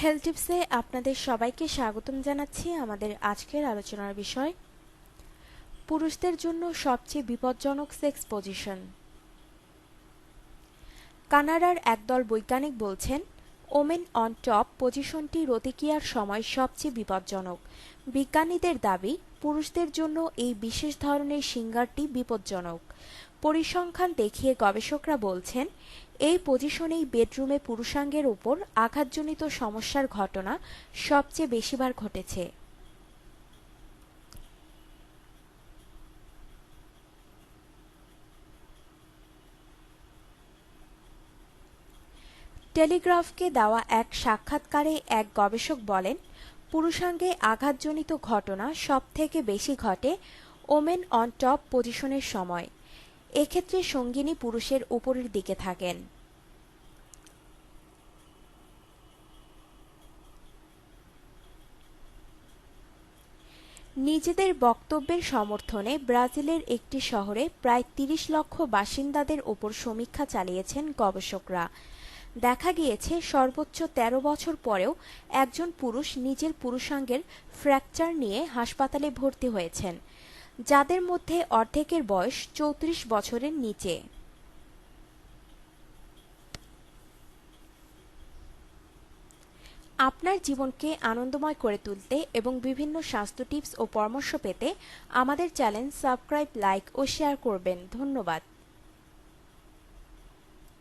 Health টিপসে আপনাদের সবাইকে স্বাগতম জানাচ্ছি। আমাদের আজকের আলোচনার বিষয় পুরুষদের জন্য সবচেয়ে বিপজ্জনক সেক্স পজিশন। কানাডার একদল বৈজ্ঞানিক বলছেন ওমেন অন টপ পজিশনটি রতিক্রিয়ার সময় সবচেয়ে বিপজ্জনক। বিজ্ঞানীদের দাবি পুরুষদের জন্য এই বিশেষ ধরনের সিঙ্গারটি বিপজ্জনক। পরিসংখ্যান দেখিয়ে গবেষকরা বলছেন এই পজিশনেই বেডরুমে পুরুষাঙ্গের উপর আঘাতজনিত সমস্যার ঘটনা সবচেয়ে বেশিবার ঘটেছে। টেলিগ্রাফকে দেওয়া এক সাক্ষাৎকারে এক গবেষক বলেন পুরুষাঙ্গে আঘাতজনিত ঘটনা সবথেকে বেশি ঘটে ওমেন অন টপ পজিশনের সময়। এক্ষেত্রে সঙ্গিনী পুরুষের উপরের দিকে থাকেন। নিজেদের বক্তব্যের সমর্থনে ব্রাজিলের একটি শহরে প্রায় ৩০ লক্ষ বাসিন্দাদের ওপর সমীক্ষা চালিয়েছেন গবেষকরা। দেখা গিয়েছে সর্বোচ্চ ১৩ বছর পরেও একজন পুরুষ নিজের পুরুষাঙ্গের ফ্র্যাকচার নিয়ে হাসপাতালে ভর্তি হয়েছেন, যাদের মধ্যে অর্ধেকের বয়স ৩৪ বছরের নিচে। আপনার জীবনকে আনন্দময় করে তুলতে এবং বিভিন্ন স্বাস্থ্য টিপস ও পরামর্শ পেতে আমাদের চ্যানেল সাবস্ক্রাইব, লাইক ও শেয়ার করবেন। ধন্যবাদ।